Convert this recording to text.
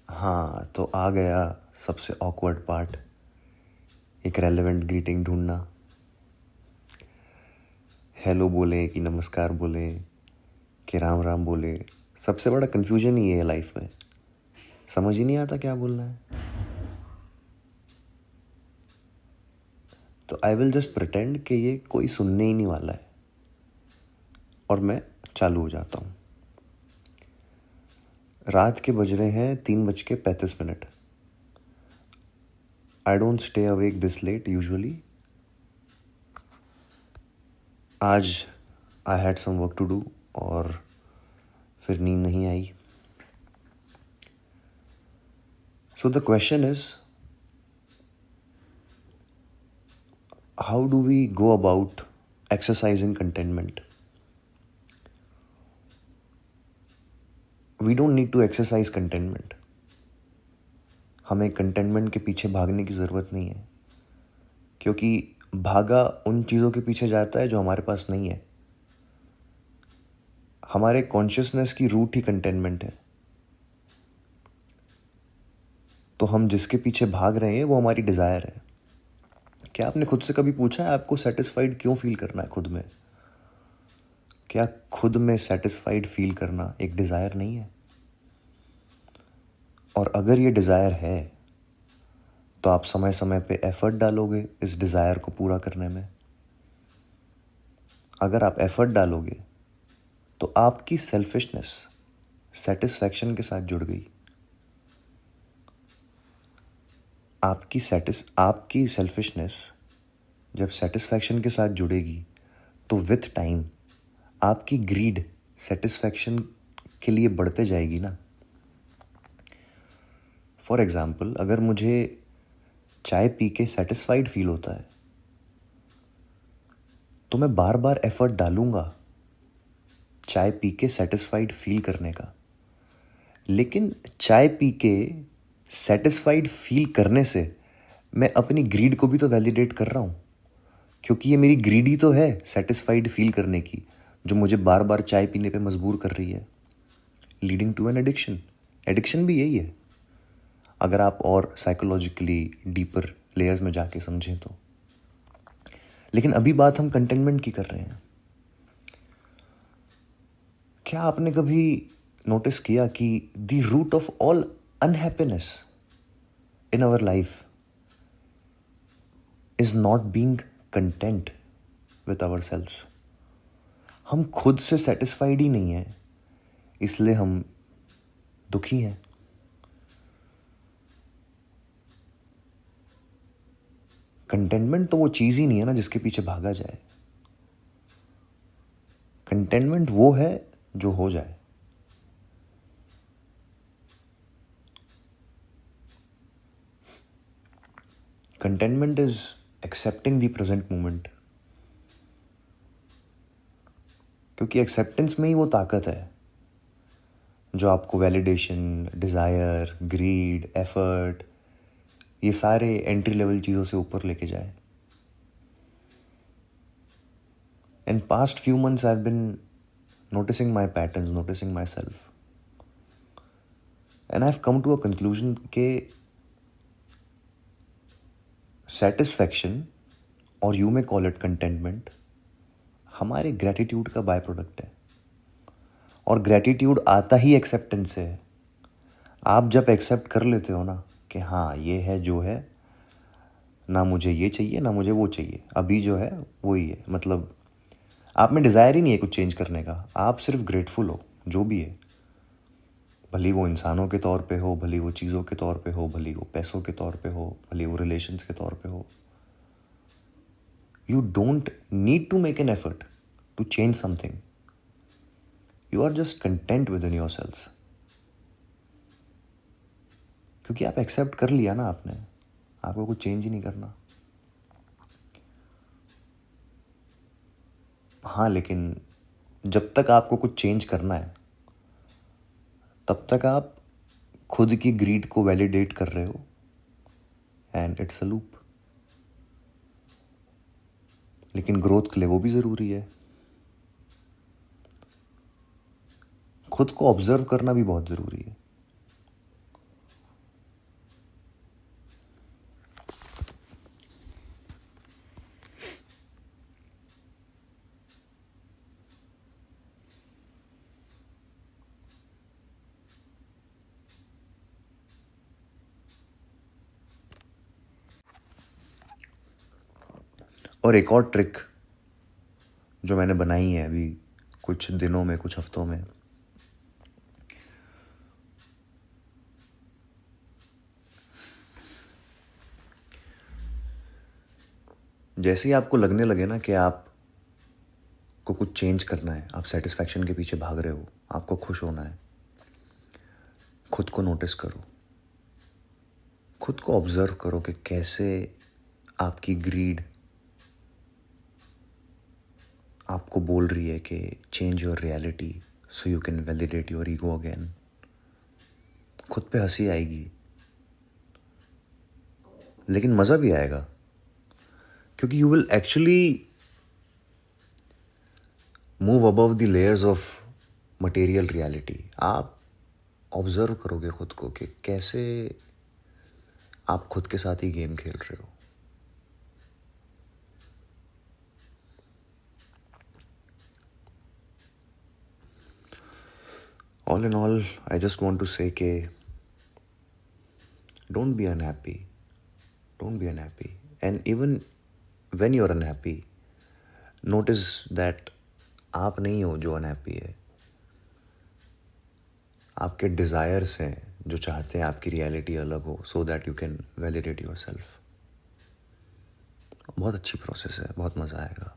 हाँ, तो आ गया सबसे ऑकवर्ड पार्ट, एक रेलेवेंट ग्रीटिंग ढूंढना। हेलो बोले कि नमस्कार बोले कि राम राम बोले। सबसे बड़ा कन्फ्यूजन ही है लाइफ में, समझ ही नहीं आता क्या बोलना है। तो आई विल जस्ट प्रिटेंड कि ये कोई सुनने ही नहीं वाला है और मैं चालू हो जाता हूँ। रात के बज रहे हैं 3:35। I don't stay awake this late usually. आज I had some work to do और फिर नींद नहीं आई। So the question is, how do we go about exercising contentment? We don't need to exercise contentment. हमें contentment के पीछे भागने की ज़रूरत नहीं है, क्योंकि भागा उन चीज़ों के पीछे जाता है जो हमारे पास नहीं है। हमारे कॉन्शियसनेस की रूट ही contentment है। तो हम जिसके पीछे भाग रहे हैं वो हमारी डिज़ायर है। क्या आपने खुद से कभी पूछा है आपको सेटिस्फाइड क्यों फील करना है खुद में? क्या खुद में सेटिस्फाइड फील करना एक डिज़ायर नहीं है? और अगर ये डिज़ायर है तो आप समय समय पे एफर्ट डालोगे इस डिज़ायर को पूरा करने में। अगर आप एफर्ट डालोगे तो आपकी सेल्फिशनेस सेटिस्फैक्शन के साथ जुड़ गई। आपकी सेल्फिशनेस जब सेटिस्फैक्शन के साथ जुड़ेगी तो विथ टाइम आपकी ग्रीड सेटिस्फैक्शन के लिए बढ़ते जाएगी ना। फॉर एग्ज़ाम्पल, अगर मुझे चाय पी के सेटिस्फाइड फील होता है तो मैं बार बार एफर्ट डालूंगा चाय पी के सेटिस्फाइड फील करने का। लेकिन चाय पी के सेटिस्फाइड फील करने से मैं अपनी ग्रीड को भी तो वैलिडेट कर रहा हूँ, क्योंकि ये मेरी ग्रीड ही तो है सेटिस्फाइड फील करने की, जो मुझे बार बार चाय पीने पे मजबूर कर रही है, leading to an addiction. Addiction भी यही है, अगर आप और साइकोलॉजिकली डीपर लेयर्स में जाके समझें तो। लेकिन अभी बात हम कंटेनमेंट की कर रहे हैं। क्या आपने कभी नोटिस किया कि the root of all unhappiness in our life is not being content with our ourselves खुद से सेटिस्फाइड ही नहीं हैं, इसलिए हम दुखी हैं। कंटेनमेंट तो वो चीज़ ही नहीं है ना जिसके पीछे भागा जाए। कंटेनमेंट वो है जो हो जाए। Containment is accepting the present moment, क्योंकि एक्सेप्टेंस में ही वो ताकत है जो आपको वैलिडेशन, डिज़ायर, ग्रीड, एफर्ट, ये सारे एंट्री लेवल चीज़ों से ऊपर लेके जाए। In past few months I have been noticing my patterns, noticing myself, and I've come to a conclusion कि satisfaction, और you may call it contentment, हमारे ग्रेटिट्यूड का बाय प्रोडक्ट है। और ग्रेटिट्यूड आता ही एक्सेप्टेंस से है। आप जब एक्सेप्ट कर लेते हो ना कि हाँ ये है जो है, ना मुझे ये चाहिए ना मुझे वो चाहिए, अभी जो है वही है, मतलब आप में डिज़ायर ही नहीं है कुछ चेंज करने का, आप सिर्फ ग्रेटफुल हो जो भी है, भली वो इंसानों के तौर पे हो, भली वो चीज़ों के तौर पे हो, भली वो पैसों के तौर पे हो, भली वो रिलेशंस के तौर पे हो। You don't need to make an effort to change something, you are just content within yourself, क्योंकि आप एक्सेप्ट कर लिया ना आपने, आपको कुछ चेंज ही नहीं करना। हाँ, लेकिन जब तक आपको कुछ चेंज करना है तब तक आप खुद की ग्रीड को वैलिडेट कर रहे हो, एंड इट्स अ लूप। लेकिन ग्रोथ के लिए वो भी ज़रूरी है। खुद को ऑब्जर्व करना भी बहुत ज़रूरी है। और एक और ट्रिक जो मैंने बनाई है अभी कुछ दिनों में, कुछ हफ्तों में, जैसे ही आपको लगने लगे ना कि आपको कुछ चेंज करना है, आप सेटिस्फैक्शन के पीछे भाग रहे हो, आपको खुश होना है, खुद को नोटिस करो, खुद को ऑब्जर्व करो कि कैसे आपकी ग्रीड आपको बोल रही है कि change your reality so you can validate your ego again. खुद पे हंसी आएगी, लेकिन मज़ा भी आएगा, क्योंकि you will actually move above the layers of material reality. आप ऑब्जर्व करोगे खुद को कि कैसे आप खुद के साथ ही गेम खेल रहे हो। All in all, I just want to say कि don't be unhappy. Don't be unhappy. And even when you're unhappy, notice that आप नहीं हो जो unhappy है। आपके desires हैं जो चाहते हैं आपकी reality अलग हो, so that you can validate yourself। बहुत अच्छी process है, बहुत मज़ा आएगा।